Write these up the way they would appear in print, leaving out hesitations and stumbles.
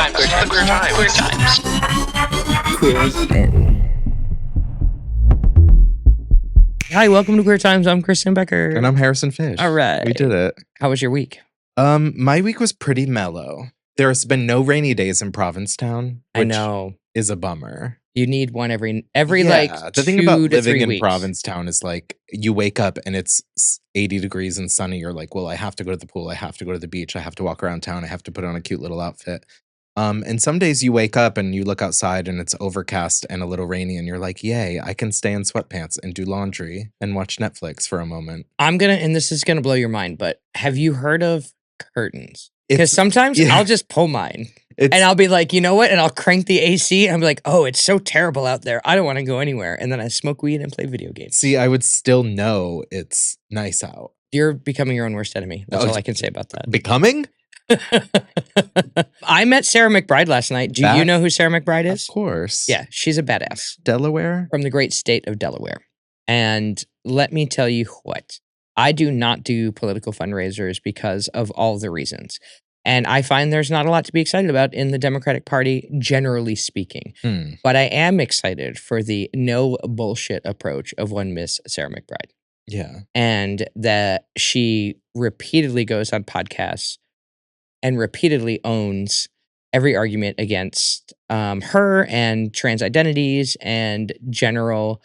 times. Queer times. Queer times. Queer spin. Hi, welcome to Queer Times. I'm Kristen Becker. And I'm Harrison Fish. All right. We did it. How was your week? My week was pretty mellow. There's been no rainy days in Provincetown, which I know. is a bummer. You need one every Yeah, like the thing 2 about to 3 living in weeks. Provincetown is like you wake up and it's 80 degrees and sunny. You're like, well, I have to go to the pool. I have to go to the beach. I have to walk around town. I have to put on a cute little outfit. And some days you wake up and you look outside and it's overcast and a little rainy and you're like, yay, I can stay in sweatpants and do laundry and watch Netflix for a moment. And this is gonna blow your mind, but have you heard of curtains? Because sometimes I'll just pull mine. And I'll be like, you know what? And I'll crank the AC. And I'm like, oh, it's so terrible out there. I don't want to go anywhere. And then I smoke weed and play video games. See, I would still know it's nice out. You're becoming your own worst enemy. That's all I can say about that. Becoming? I met Sarah McBride last night. Do you know who Sarah McBride is? Of course. Yeah, she's a badass. Delaware? From the great state of Delaware. And let me tell you what. I do not do political fundraisers because of all the reasons. And I find there's not a lot to be excited about in the Democratic Party, generally speaking. But I am excited for the no bullshit approach of one Miss Sarah McBride. Yeah. And that she repeatedly goes on podcasts and repeatedly owns every argument against her and trans identities and general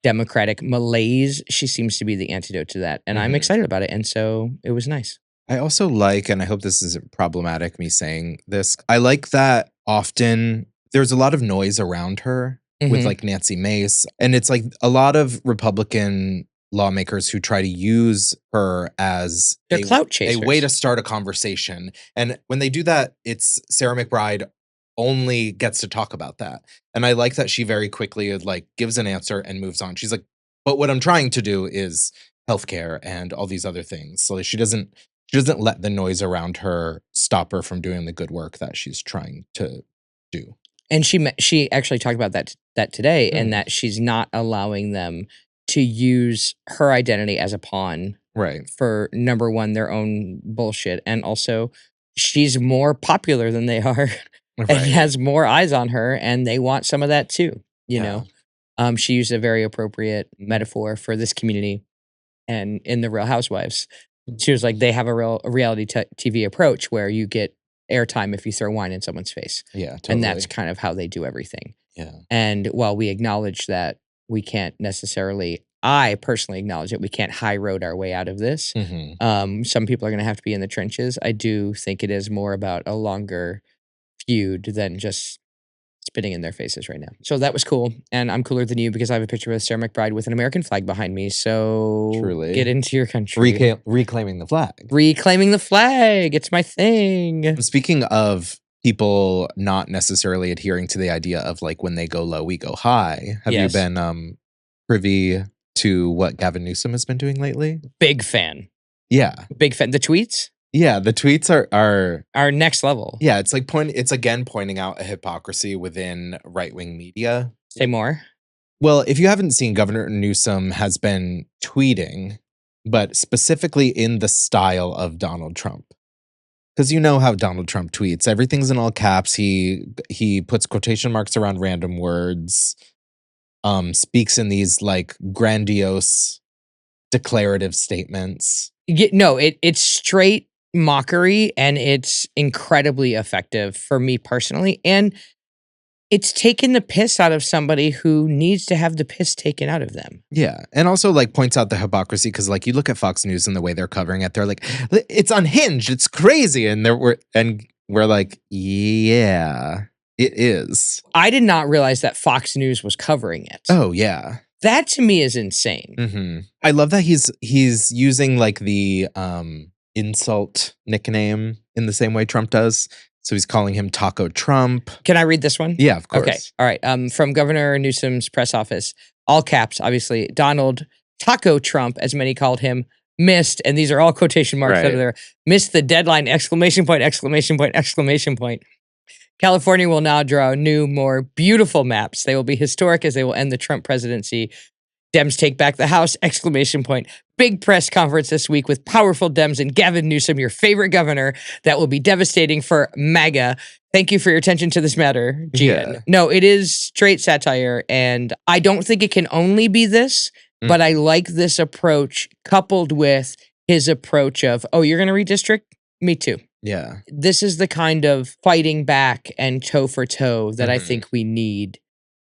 Democratic malaise. She seems to be the antidote to that. And I'm excited about it. And so it was nice. I also like, and I hope this isn't problematic, me saying this, I like that often there's a lot of noise around her with like Nancy Mace. And it's like a lot of Republican lawmakers who try to use her as clout chasers. A way to start a conversation. And when they do that, it's Sarah McBride only gets to talk about that. And I like that she very quickly like gives an answer and moves on. She's like, but what I'm trying to do is healthcare and all these other things. So she doesn't let the noise around her stop her from doing the good work that she's trying to do. And she actually talked about that today, and that she's not allowing them to use her identity as a pawn, right? For number one, their own bullshit, and also she's more popular than they are, and has more eyes on her, and they want some of that too. You know, she used a very appropriate metaphor for this community, and in the Real Housewives. She was like, they have a reality TV approach where you get airtime if you throw wine in someone's face. Yeah, totally. And that's kind of how they do everything. Yeah. And while we acknowledge that we can't necessarily, I personally acknowledge that we can't high road our way out of this. Some people are going to have to be in the trenches. I do think it is more about a longer feud than just spitting in their faces right now. So that was cool. And I'm cooler than you because I have a picture of Sarah McBride with an American flag behind me. So truly, get into your country. Reclaiming the flag. Reclaiming the flag. It's my thing. Speaking of people not necessarily adhering to the idea of like when they go low, we go high. Have you been privy to what Gavin Newsom has been doing lately? Big fan. Yeah. Big fan. The tweets? Yeah, the tweets are next level. Yeah, it's like it's again pointing out a hypocrisy within right-wing media. Say more. Well, if you haven't seen, Governor Newsom has been tweeting, but specifically in the style of Donald Trump. Because you know how Donald Trump tweets. Everything's in all caps. He puts quotation marks around random words, speaks in these like grandiose declarative statements. No, it's straight mockery, and it's incredibly effective for me personally, and it's taken the piss out of somebody who needs to have the piss taken out of them. Yeah, and also like points out the hypocrisy because like you look at Fox News and the way they're covering it, they're like, it's unhinged, it's crazy, and we're like, yeah, it is. I did not realize that Fox News was covering it. Oh yeah, that to me is insane. I love that he's using like the insult nickname in the same way Trump does. So he's calling him Taco Trump. Can I read this one? Yeah, of course. Okay. All right. From Governor Newsom's press office, all caps, obviously, Donald Taco Trump, as many called him, missed, and these are all quotation marks over there, missed the deadline, exclamation point, exclamation point, exclamation point. California will now draw new, more beautiful maps. They will be historic as they will end the Trump presidency. Dems take back the House, ! Big press conference this week with powerful Dems and Gavin Newsom, your favorite governor, that will be devastating for MAGA. Thank you for your attention to this matter, Gian. Yeah. No, it is straight satire, and I don't think it can only be this, but I like this approach coupled with his approach of, oh, you're going to redistrict? Me too. Yeah. This is the kind of fighting back and toe for toe that I think we need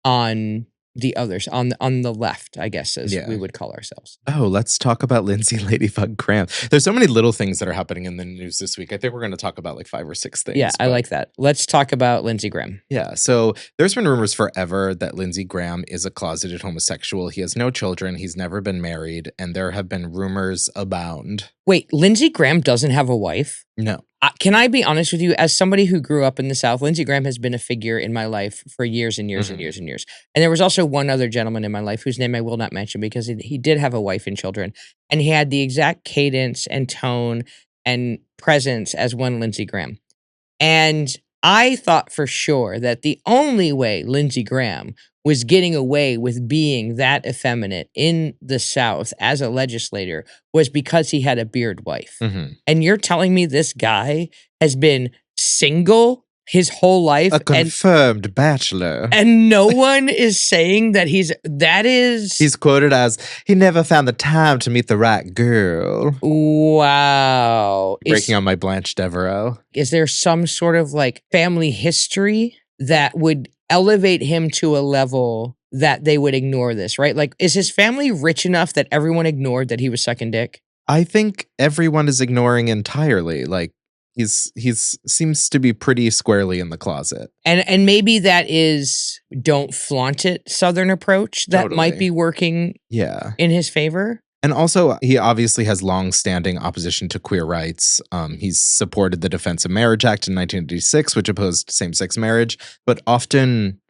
on the others, on the left, I guess, as we would call ourselves. Oh, let's talk about Lindsay Ladybug Graham. There's so many little things that are happening in the news this week. I think we're going to talk about like 5 or 6 things. Yeah, I like that. Let's talk about Lindsey Graham. Yeah, so there's been rumors forever that Lindsey Graham is a closeted homosexual. He has no children. He's never been married. And there have been rumors abound. Wait, Lindsey Graham doesn't have a wife? No. Can I be honest with you? As somebody who grew up in the South, Lindsey Graham has been a figure in my life for years and years and years and years. And there was also one other gentleman in my life whose name I will not mention because he did have a wife and children. And he had the exact cadence and tone and presence as one Lindsey Graham. And I thought for sure that the only way Lindsey Graham was getting away with being that effeminate in the South as a legislator was because he had a beard wife. And you're telling me this guy has been single his whole life? A confirmed bachelor. And no one is saying that he's quoted as, he never found the time to meet the right girl. Wow. Breaking on my Blanche Devereaux. Is there some sort of like family history that would elevate him to a level that they would ignore this, right? Like, is his family rich enough that everyone ignored that he was sucking dick? I think everyone is ignoring entirely. Like, he's seems to be pretty squarely in the closet. And maybe that is don't flaunt it Southern approach that might be working in his favor. And also, he obviously has long-standing opposition to queer rights. He's supported the Defense of Marriage Act in 1986, which opposed same-sex marriage. But often,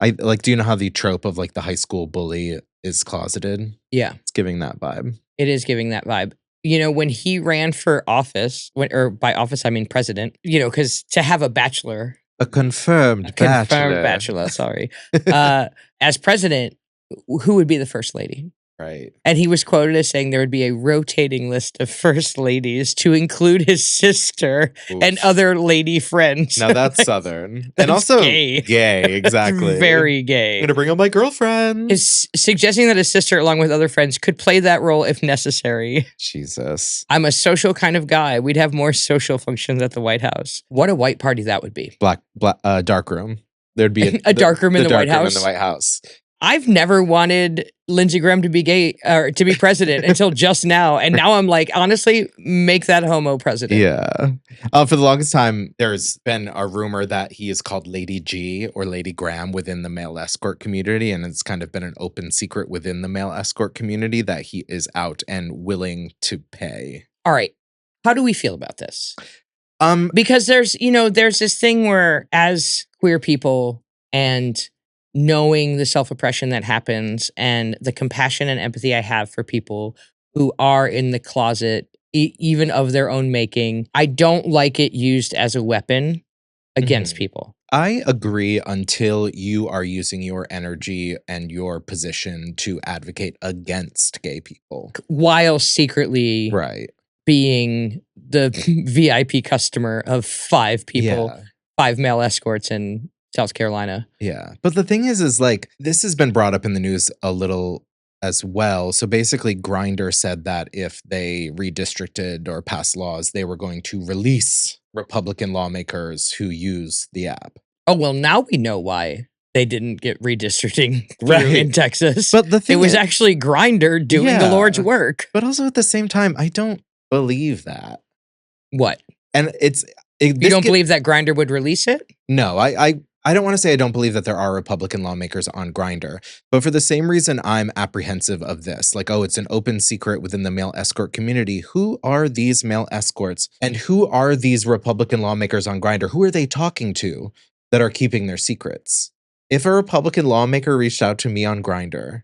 do you know how the trope of like the high school bully is closeted? Yeah. It's giving that vibe. It is giving that vibe. You know, when he ran for office, or by office, I mean president, you know, because to have a bachelor. A confirmed bachelor, sorry. As president, who would be the first lady? Right. And he was quoted as saying there would be a rotating list of first ladies to include his sister and other lady friends. Now that's Southern. That's and also gay. Gay, exactly. Very gay. I'm going to bring on my girlfriend. Is suggesting that his sister, along with other friends, could play that role if necessary. Jesus. I'm a social kind of guy. We'd have more social functions at the White House. What a white party that would be. Dark room. There'd be a dark room in the White House. In the White House. I've never wanted Lindsey Graham to be gay or to be president until just now. And now I'm like, honestly, make that homo president. Yeah. For the longest time, there's been a rumor that he is called Lady G or Lady Graham within the male escort community. And it's kind of been an open secret within the male escort community that he is out and willing to pay. All right. How do we feel about this? Because there's this thing where as queer people and knowing the self-oppression that happens and the compassion and empathy I have for people who are in the closet, even of their own making, I don't like it used as a weapon against people. I agree until you are using your energy and your position to advocate against gay people. While secretly being the VIP customer of 5 people, 5 male escorts in South Carolina. Yeah. But the thing is like, this has been brought up in the news a little as well. So basically, Grindr said that if they redistricted or passed laws, they were going to release Republican lawmakers who use the app. Oh, well, now we know why they didn't get redistricting through in Texas. But the thing it was actually Grindr doing the Lord's work. But also at the same time, I don't believe that. What? And you don't believe that Grindr would release it? No, I don't want to say I don't believe that there are Republican lawmakers on Grindr, but for the same reason I'm apprehensive of this. Like, oh, it's an open secret within the male escort community. Who are these male escorts? And who are these Republican lawmakers on Grindr? Who are they talking to that are keeping their secrets? If a Republican lawmaker reached out to me on Grindr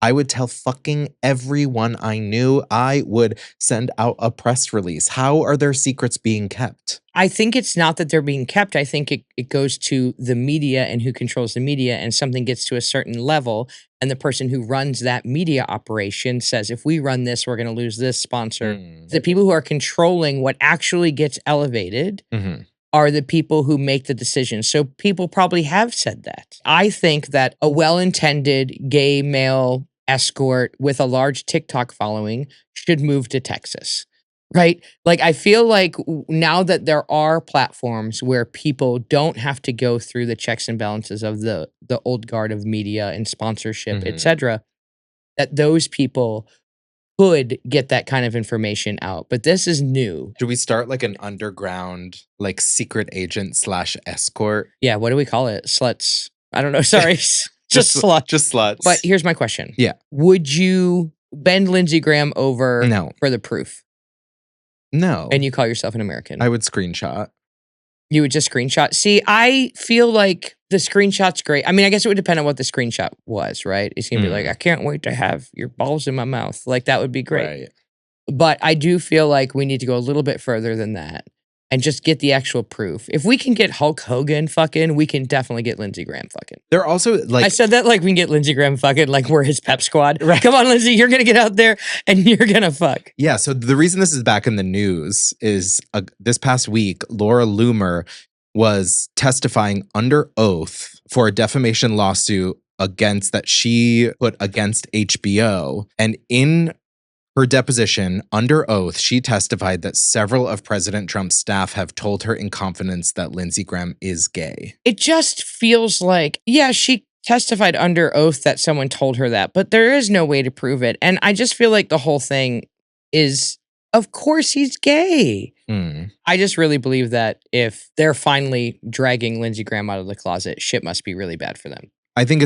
I would tell fucking everyone I knew. I would send out a press release. How are their secrets being kept? I think it's not that they're being kept. I think it goes to the media and who controls the media, and something gets to a certain level, and the person who runs that media operation says, if we run this, we're going to lose this sponsor. The people who are controlling what actually gets elevated are the people who make the decisions. So people probably have said that. I think that a well-intended gay male escort with a large TikTok following should move to Texas. Right? Like, I feel like now that there are platforms where people don't have to go through the checks and balances of the old guard of media and sponsorship, etc., that those people could get that kind of information out. But this is new. Do we start like an underground, like secret agent / escort? Yeah, what do we call it? Sluts. I don't know. Sorry. Just sluts. Just sluts. But here's my question. Yeah. Would you bend Lindsey Graham over for the proof? No. And you call yourself an American? I would screenshot. You would just screenshot? See, I feel like the screenshot's great. I mean, I guess it would depend on what the screenshot was, right? It's going to be like, I can't wait to have your balls in my mouth. Like, that would be great. Right. But I do feel like we need to go a little bit further than that and just get the actual proof. If we can get Hulk Hogan fucking, we can definitely get Lindsey Graham fucking. They're also like... I said that like we can get Lindsey Graham fucking, like we're his pep squad. Right. Come on, Lindsey, you're going to get out there and you're going to fuck. Yeah, so the reason this is back in the news is this past week, Laura Loomer was testifying under oath for a defamation lawsuit that she put against HBO. And in her deposition, under oath, she testified that several of President Trump's staff have told her in confidence that Lindsey Graham is gay. It just feels like, yeah, she testified under oath that someone told her that, but there is no way to prove it. And I just feel like the whole thing is, of course he's gay. I just really believe that if they're finally dragging Lindsey Graham out of the closet, shit must be really bad for them. I think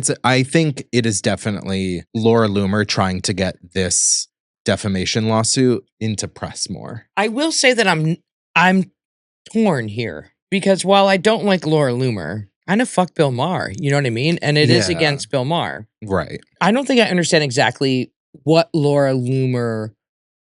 it is definitely Laura Loomer trying to get this defamation lawsuit into press more. I will say that I'm torn here, because while I don't like Laura Loomer, I kind of fuck Bill Maher, you know what I mean? And it is against Bill Maher. Right. I don't think I understand exactly what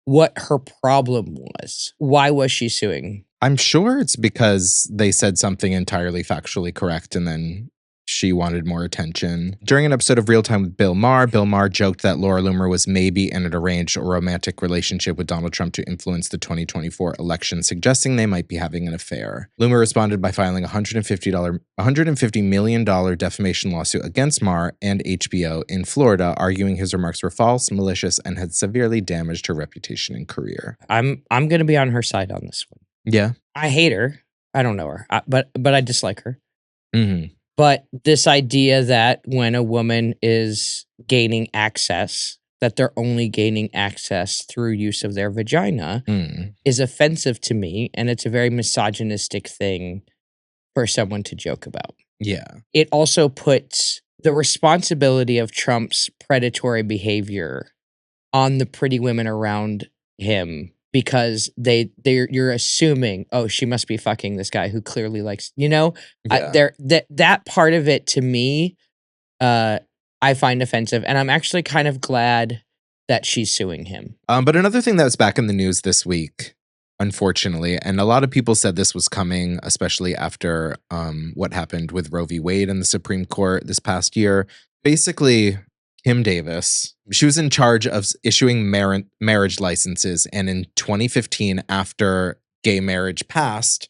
what her problem was. Why was she suing? I'm sure it's because they said something entirely factually correct and then she wanted more attention. During an episode of Real Time with Bill Maher joked that Laura Loomer was maybe in an arranged or romantic relationship with Donald Trump to influence the 2024 election, suggesting they might be having an affair. Loomer responded by filing a $150 million defamation lawsuit against Maher and HBO in Florida, arguing his remarks were false, malicious, and had severely damaged her reputation and career. I'm going to be on her side on this one. Yeah. I hate her. I don't know her, but I dislike her. Mm-hmm. But this idea that when a woman is gaining access, that they're only gaining access through use of their vagina is offensive to me. And it's a very misogynistic thing for someone to joke about. Yeah. It also puts the responsibility of Trump's predatory behavior on the pretty women around him, because you're assuming, oh, she must be fucking this guy who clearly likes, that part of it to me, I find offensive, and I'm actually kind of glad that she's suing him. But another thing that was back in the news this week, unfortunately, and a lot of people said this was coming, especially after what happened with Roe v. Wade in the Supreme Court this past year. Basically, Kim Davis, she was in charge of issuing marriage licenses. And in 2015, after gay marriage passed,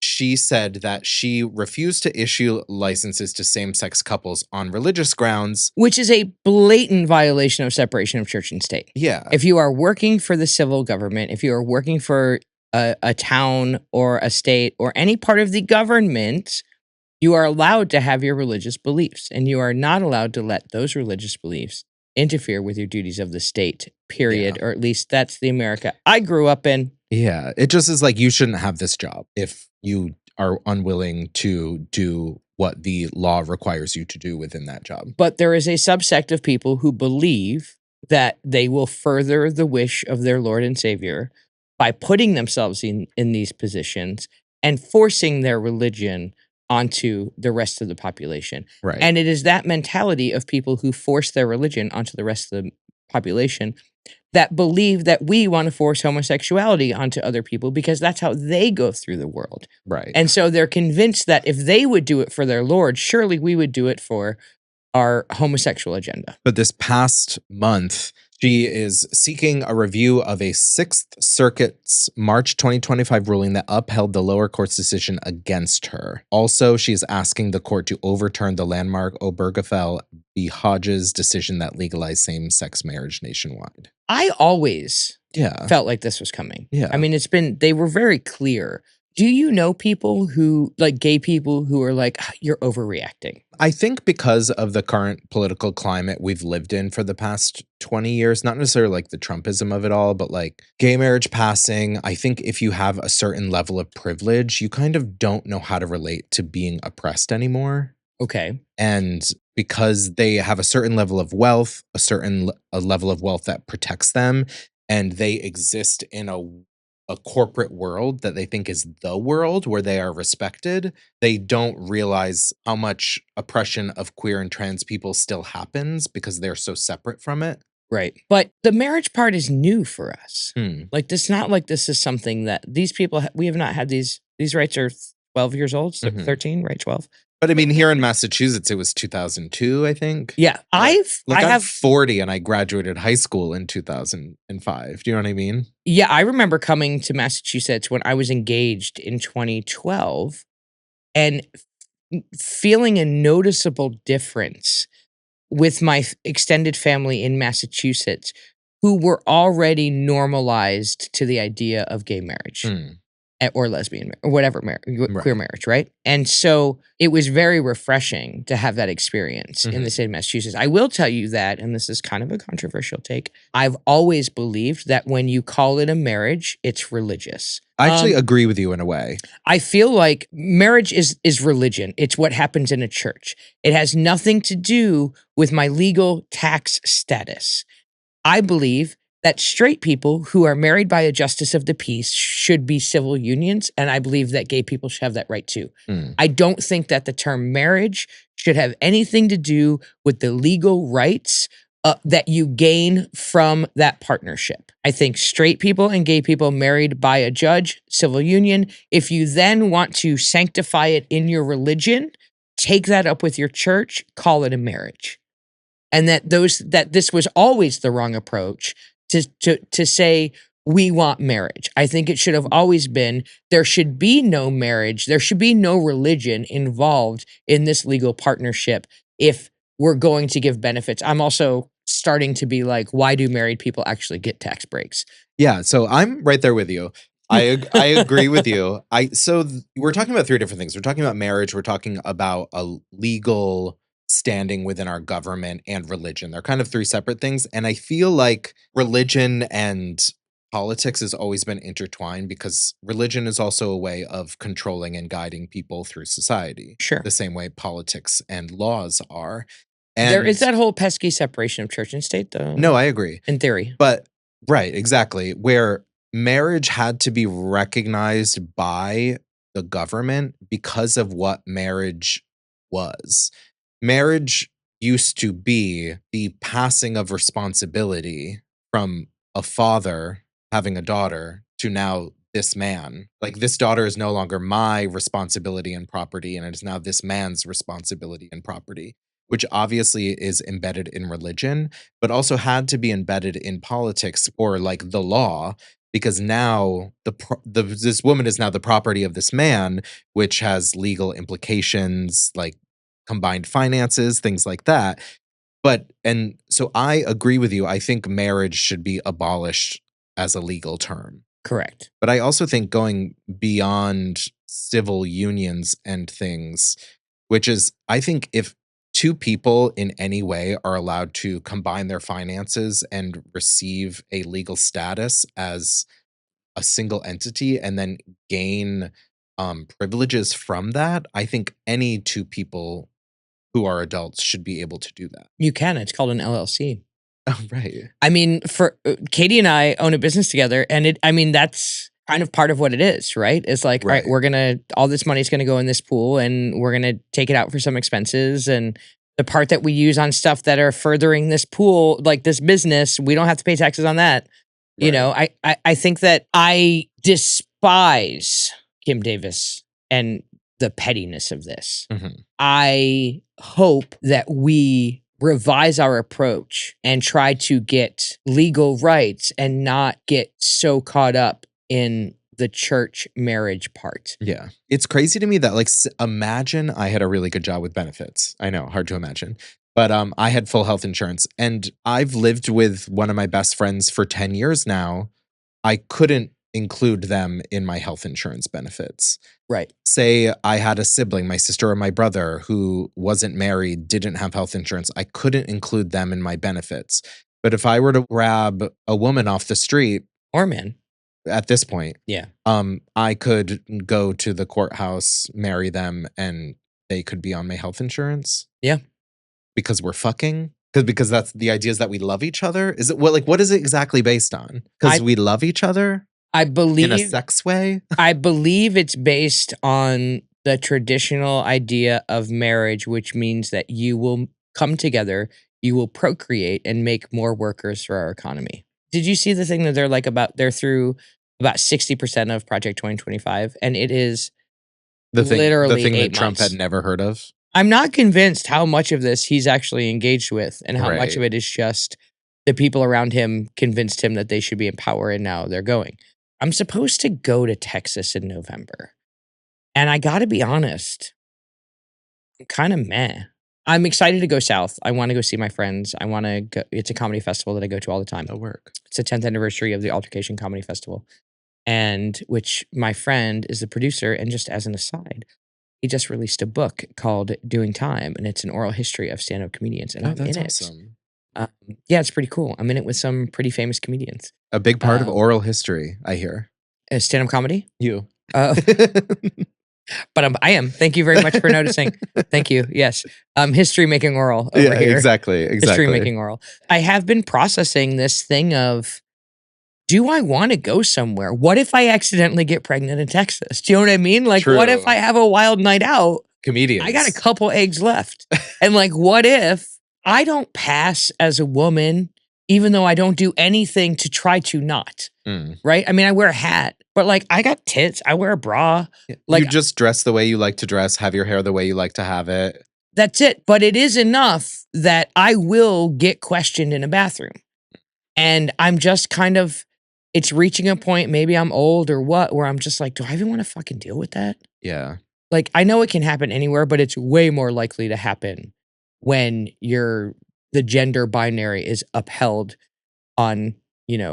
she said that she refused to issue licenses to same-sex couples on religious grounds. Which is a blatant violation of separation of church and state. Yeah. If you are working for the civil government, if you are working for a town or a state or any part of the government, you are allowed to have your religious beliefs, and you are not allowed to let those religious beliefs interfere with your duties of the state, period. Or at least that's the America I grew up in. Yeah. It just is like, you shouldn't have this job if you are unwilling to do what the law requires you to do within that job. But there is a subsect of people who believe that they will further the wish of their Lord and Savior by putting themselves in these positions and forcing their religion onto the rest of the population. Right. And it is that mentality of people who force their religion onto the rest of the population that believe that we want to force homosexuality onto other people because that's how they go through the world. Right. And so they're convinced that if they would do it for their Lord, surely we would do it for our homosexual agenda. But this past month, she is seeking a review of a Sixth Circuit's March 2025 ruling that upheld the lower court's decision against her. Also, she is asking the court to overturn the landmark Obergefell v. Hodges decision that legalized same-sex marriage nationwide. I always Yeah. felt like this was coming. Yeah. I mean, they were very clear. Do you know people who, like gay people who are like, you're overreacting? I think because of the current political climate we've lived in for the past 20 years, not necessarily like the Trumpism of it all, but like gay marriage passing, I think if you have a certain level of privilege, you kind of don't know how to relate to being oppressed anymore. Okay. And because they have a certain level of wealth, a level of wealth that protects them, and they exist in a corporate world that they think is the world where they are respected, they don't realize how much oppression of queer and trans people still happens because they're so separate from it. Right. But the marriage part is new for us. Hmm. Like, it's not like this is something that these people, we have not had these rights are 12 years old, 13, right? 12. But I mean, here in Massachusetts, it was 2002, I think. Yeah. I'm I'm 40 and I graduated high school in 2005. Do you know what I mean? Yeah, I remember coming to Massachusetts when I was engaged in 2012 and feeling a noticeable difference with my extended family in Massachusetts who were already normalized to the idea of gay marriage. Or lesbian or whatever queer marriage, right? And so it was very refreshing to have that experience in the state of Massachusetts. I will tell you that, and this is kind of a controversial take, I've always believed that when you call it a marriage, it's religious. I actually agree with you in a way. I feel like marriage is religion. It's what happens in a church. It has nothing to do with my legal tax status. I believe that straight people who are married by a justice of the peace should be civil unions, and I believe that gay people should have that right too. I don't think that the term marriage should have anything to do with the legal rights that you gain from that partnership. I think straight people and gay people married by a judge, civil union, if you then want to sanctify it in your religion, take that up with your church, call it a marriage. And that this was always the wrong approach to say we want marriage. I think it should have always been there should be no marriage, there should be no religion involved in this legal partnership if we're going to give benefits. I'm also starting to be like, why do married people actually get tax breaks? Yeah, so I'm right there with you. I agree with you. We're talking about three different things. We're talking about marriage, we're talking about a legal standing within our government, and religion. They're kind of three separate things. And I feel like religion and politics has always been intertwined because religion is also a way of controlling and guiding people through society. Sure. The same way politics and laws are. And there is that whole pesky separation of church and state, though. No, I agree. In theory. But, right, exactly. Where marriage had to be recognized by the government because of what marriage was. Marriage used to be the passing of responsibility from a father having a daughter to now this man. Like, this daughter is no longer my responsibility and property, and it is now this man's responsibility and property, which obviously is embedded in religion, but also had to be embedded in politics or like the law, because now this woman is now the property of this man, which has legal implications like combined finances, things like that. And so I agree with you. I think marriage should be abolished as a legal term. Correct. But I also think going beyond civil unions and things, which is, I think if two people in any way are allowed to combine their finances and receive a legal status as a single entity and then gain privileges from that, I think any two people who are adults should be able to do that. You can. It's called an LLC. Oh, right. I mean, for Katie and I own a business together, and that's kind of part of what it is, right? It's like, all right, all this money's gonna go in this pool and we're gonna take it out for some expenses. And the part that we use on stuff that are furthering this pool, like this business, we don't have to pay taxes on that. You know, I think that I despise Kim Davis and the pettiness of this. I hope that we revise our approach and try to get legal rights and not get so caught up in the church marriage part. Yeah. It's crazy to me that, like, imagine I had a really good job with benefits. I know, hard to imagine. But I had full health insurance, and I've lived with one of my best friends for 10 years now. I couldn't include them in my health insurance benefits. Right. Say I had a sibling, my sister or my brother, who wasn't married, didn't have health insurance. I couldn't include them in my benefits. But if I were to grab a woman off the street, or man, at this point, yeah, I could go to the courthouse, marry them, and they could be on my health insurance. Yeah. Because we're fucking? Because that's the idea, is that we love each other? Is it what is it exactly based on? Because we love each other? I believe in a sex way? I believe it's based on the traditional idea of marriage, which means that you will come together, you will procreate, and make more workers for our economy. Did you see the thing that they're through about 60% of Project 2025, and it is literally the thing 8 that Trump months. had never heard of? I'm not convinced how much of this he's actually engaged with, and how much of it is just the people around him convinced him that they should be in power, and now they're going. I'm supposed to go to Texas in November, and I gotta be honest, I'm kind of meh. I'm excited to go south. I want to go see my friends. I want to go. It's a comedy festival that I go to all the time. It'll work. It's the 10th anniversary of the Altercation Comedy Festival, and which my friend is the producer. And just as an aside, he just released a book called Doing Time, and it's an oral history of stand-up comedians, and I'm in it. Awesome. Yeah, it's pretty cool. I'm in it with some pretty famous comedians. A big part of oral history, I hear. Stand-up comedy? You. But I am. Thank you very much for noticing. Thank you. Yes. History making oral over here. Exactly. History making oral. I have been processing this thing of, do I want to go somewhere? What if I accidentally get pregnant in Texas? Do you know what I mean? Like, True. What if I have a wild night out? Comedians. I got a couple eggs left. And like, what if I don't pass as a woman, even though I don't do anything to try to not? Right? I mean, I wear a hat, but like, I got tits. I wear a bra. Like, you just dress the way you like to dress, have your hair the way you like to have it. That's it. But it is enough that I will get questioned in a bathroom. And I'm just kind of, it's reaching a point, maybe I'm old or what, where I'm just like, do I even want to fucking deal with that? Yeah. Like, I know it can happen anywhere, but it's way more likely to happen when the gender binary is upheld on,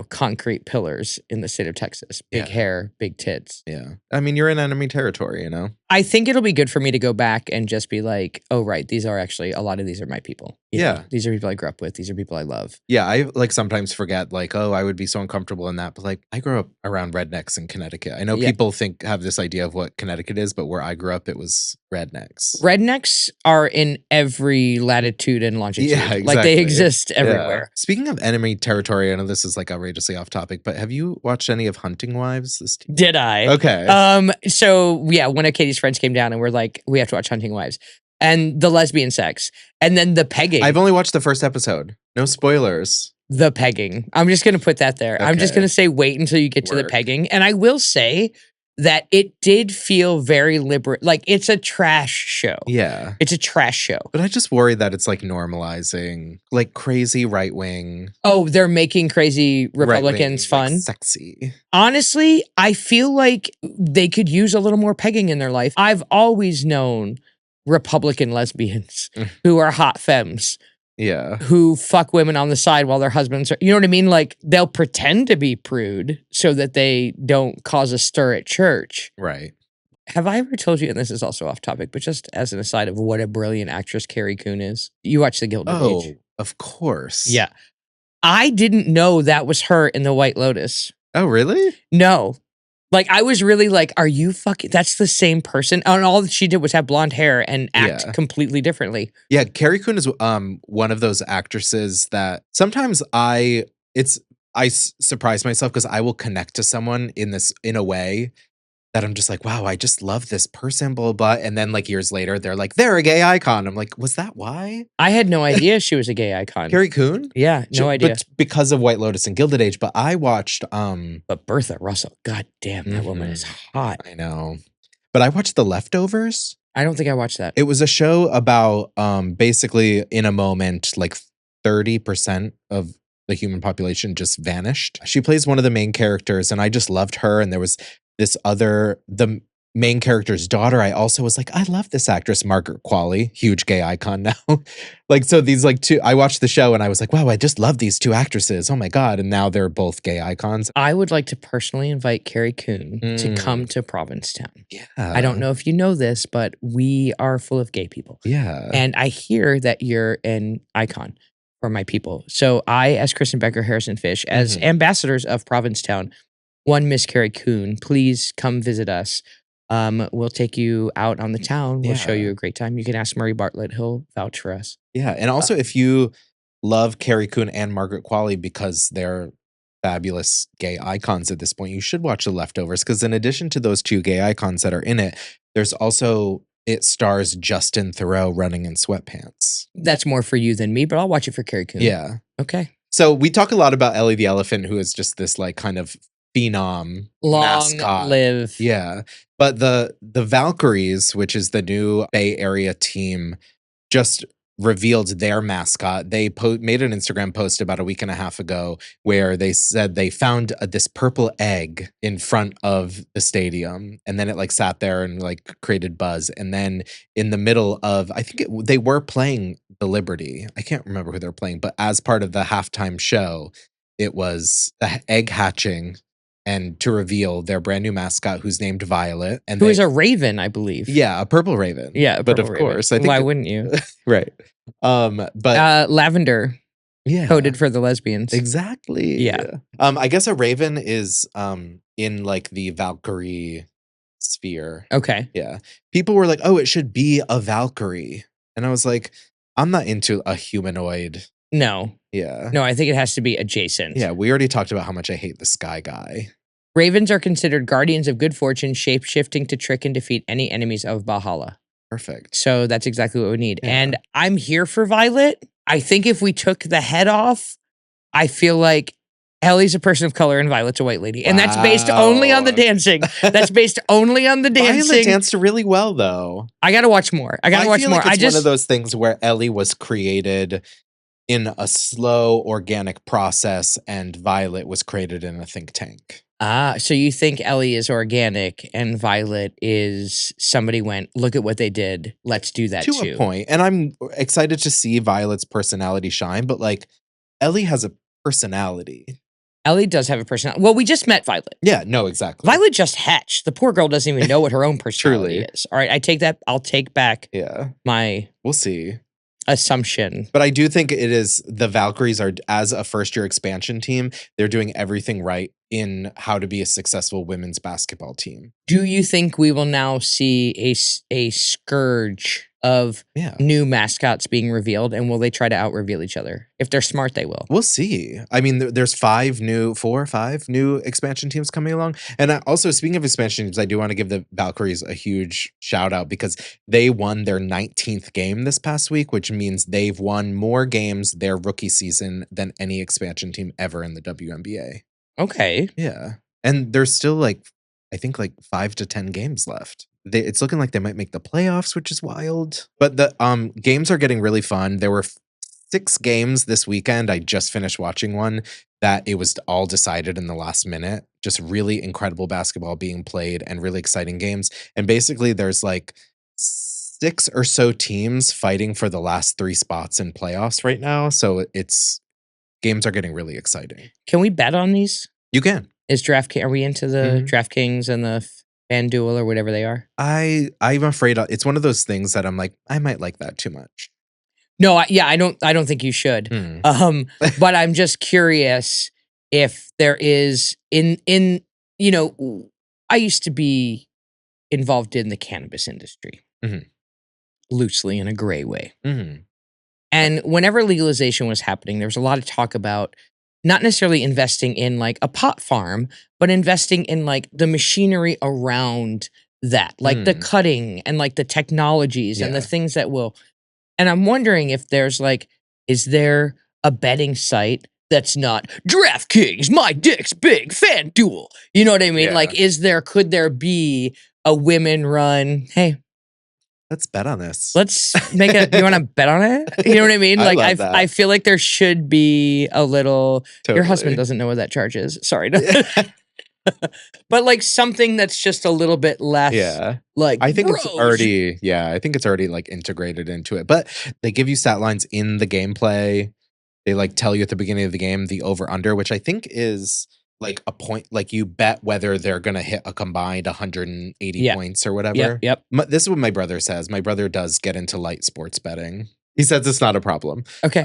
concrete pillars in the state of Texas. Big hair, big tits. Yeah. I mean, you're in enemy territory, I think it'll be good for me to go back and just be like, oh, right, these are actually, a lot of these are my people. You know, these are people I grew up with. These are people I love. Yeah, I like sometimes forget like, oh, I would be so uncomfortable in that. But like, I grew up around rednecks in Connecticut. I know people have this idea of what Connecticut is, but where I grew up, it was rednecks. Rednecks are in every latitude and longitude. Yeah, exactly. Like they exist everywhere. Yeah. Speaking of enemy territory, I know this is like outrageously off topic, but have you watched any of Hunting Wives? Did I? Okay. So yeah, one of Katie's friends came down and we're like, we have to watch Hunting Wives. And the lesbian sex. And then the pegging. I've only watched the first episode. No spoilers. The pegging. I'm just going to put that there. Okay. I'm just going to say wait until you get to the pegging. And I will say that it did feel very liberal. Like, it's a trash show. Yeah. It's a trash show. But I just worry that it's like normalizing like crazy right wing. Oh, they're making crazy Republicans fun. Like sexy. Honestly, I feel like they could use a little more pegging in their life. I've always known Republican lesbians who are hot femmes. Yeah. Who fuck women on the side while their husbands are, you know what I mean? Like, they'll pretend to be prude so that they don't cause a stir at church. Right. Have I ever told you, and this is also off topic, but just as an aside of what a brilliant actress Carrie Coon is? You watch The Gilded Age. Oh, of course. Yeah. I didn't know that was her in The White Lotus. Oh, really? No. Like, I was really like, are you fucking, that's the same person? And all that she did was have blonde hair and act completely differently. Yeah, Carrie Coon is one of those actresses that sometimes it's I surprise myself because I will connect to someone in a way that I'm just like, wow, I just love this person, blah, blah, blah. And then like years later, they're like, they're a gay icon. I'm like, was that why? I had no idea she was a gay icon. Carrie Coon? Yeah, no idea. But because of White Lotus and Gilded Age, but I watched But Bertha Russell, god damn, that woman is hot. I know. But I watched The Leftovers. I don't think I watched that. It was a show about basically in a moment, like 30% of the human population just vanished. She plays one of the main characters, and I just loved her. And there was the main character's daughter. I also was like, I love this actress, Margaret Qualley, huge gay icon now. Like, so these like two, I watched the show and I was like, wow, I just love these two actresses. Oh my God. And now they're both gay icons. I would like to personally invite Carrie Coon to come to Provincetown. Yeah. I don't know if you know this, but we are full of gay people. Yeah. And I hear that you're an icon for my people. So I, as Kristen Becker Harrison Fish, as ambassadors of Provincetown, one Miss Carrie Coon, please come visit us. We'll take you out on the town. We'll show you a great time. You can ask Murray Bartlett. He'll vouch for us. Yeah. And also, if you love Carrie Coon and Margaret Qualley because they're fabulous gay icons at this point, you should watch The Leftovers, because in addition to those two gay icons that are in it, there's also, it stars Justin Theroux running in sweatpants. That's more for you than me, but I'll watch it for Carrie Coon. Yeah. Okay. So we talk a lot about Ellie the Elephant, who is just this like kind of phenom mascot. Live. Yeah. But the Valkyries, which is the new Bay Area team, just revealed their mascot. They made an Instagram post about a week and a half ago where they said they found this purple egg in front of the stadium, and then it like sat there and like created buzz. And then in the middle of, I think they were playing the Liberty. I can't remember who they're playing, but as part of the halftime show, it was the egg hatching and to reveal their brand new mascot, who's named Violet, and who is a raven, I believe. Yeah, a purple raven. Yeah, but of course, I think why wouldn't you? Right. But lavender. Yeah. Coded for the lesbians. Exactly. Yeah. I guess a raven is in like the Valkyrie sphere. Okay. Yeah. People were like, "Oh, it should be a Valkyrie," and I was like, "I'm not into a humanoid." No. Yeah. No, I think it has to be adjacent. Yeah, we already talked about how much I hate the sky guy. Ravens are considered guardians of good fortune, shape-shifting to trick and defeat any enemies of Valhalla. Perfect. So that's exactly what we need. Yeah. And I'm here for Violet. I think if we took the head off, I feel like Ellie's a person of color and Violet's a white lady. And that's based only on the dancing. That's based only on the dancing. Violet danced really well, though. I got to watch more. I got to watch more. Like it's one of those things where Ellie was created in a slow, organic process, and Violet was created in a think tank. So you think Ellie is organic and Violet is somebody went, look at what they did. Let's do that too. To a point. And I'm excited to see Violet's personality shine, but like Ellie has a personality. Ellie does have a personality. Well, we just met Violet. Yeah, no, exactly. Violet just hatched. The poor girl doesn't even know what her own personality is. All right, I take that. I'll take back my we'll see. Assumption. But I do think it is the Valkyries are, as a first-year expansion team, they're doing everything right in how to be a successful women's basketball team. Do you think we will now see a scourge of new mascots being revealed, and will they try to out-reveal each other? If they're smart, they will. We'll see. I mean, there's 4 or 5 new expansion teams coming along. And also, speaking of expansion teams, I do want to give the Valkyries a huge shout out because they won their 19th game this past week, which means they've won more games their rookie season than any expansion team ever in the WNBA. Okay. Yeah. And there's still like, I think like 5 to 10 games left. It's looking like they might make the playoffs, which is wild. But the games are getting really fun. There were 6 games this weekend. I just finished watching one that it was all decided in the last minute. Just really incredible basketball being played and really exciting games. And basically there's like 6 or so teams fighting for the last 3 spots in playoffs right now. So games are getting really exciting. Can we bet on these? You can. Are we into the DraftKings and the FanDuel or whatever they are? I'm afraid it's one of those things that I'm like, I might like that too much. No, I don't think you should. But I'm just curious if there is I used to be involved in the cannabis industry, loosely in a gray way. And whenever legalization was happening, there was a lot of talk about not necessarily investing in like a pot farm, but investing in like the machinery around that, like the cutting and like the technologies and the things that will. And I'm wondering if there's like, is there a betting site that's not DraftKings, my dick's big, FanDuel? You know what I mean? Yeah. Like, could there be a women run? Hey, let's bet on this. let's make it. You want to bet on it? You know what I mean? I Like, love that. I feel like there should be a little. Your Totally. husband doesn't know what that charge is. Sorry. But like something that's just a little bit less. Yeah. Like, I think bros. it's already, I think it's already like integrated into it. But they give you stat lines in the gameplay. They like tell you at the beginning of the game the over under, which I think is like a point, like you bet whether they're going to hit a combined 180 points or whatever. Yep. This is what my brother says. My brother does get into light sports betting. He says it's not a problem. Okay.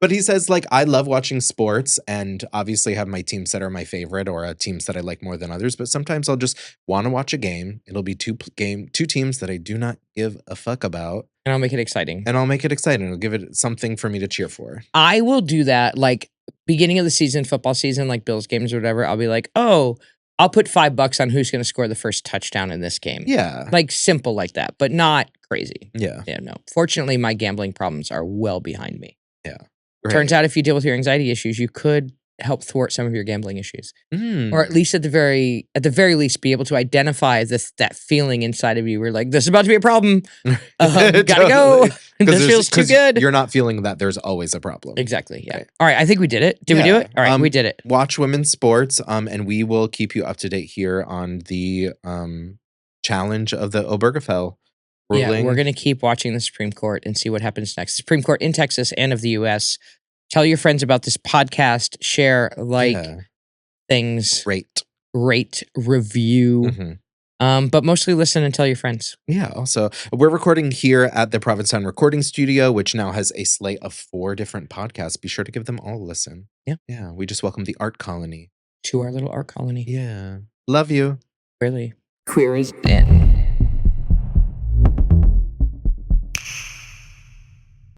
But he says, like, I love watching sports and obviously have my teams that are my favorite or teams that I like more than others. But sometimes I'll just want to watch a game. It'll be two teams that I do not give a fuck about. And I'll make it exciting. I'll give it something for me to cheer for. I will do that. Like beginning of the season, football season, like Bills games or whatever. I'll be like, oh, I'll put $5 on who's going to score the first touchdown in this game. Yeah. Like simple like that, but not crazy. Yeah. Yeah, no. Fortunately, my gambling problems are well behind me. Yeah. Great. Turns out if you deal with your anxiety issues, you could help thwart some of your gambling issues. Or at least at the very least be able to identify that feeling inside of you where like, this is about to be a problem. Gotta go. This feels too good. You're not feeling that there's always a problem. Exactly. Yeah. Okay. All right. I think we did it. Did we do it? All right. We did it. Watch women's sports. And we will keep you up to date here on the challenge of the Obergefell ruling. Yeah, we're going to keep watching the Supreme Court and see what happens next. Supreme Court in Texas and of the U.S. Tell your friends about this podcast. Share, things. Rate, review. But mostly listen and tell your friends. Yeah, also, we're recording here at the Provincetown Recording Studio, which now has a slate of 4 different podcasts. Be sure to give them all a listen. Yeah. Yeah, we just welcome the Art Colony. To our little art colony. Yeah. Love you. Really. Queer as in.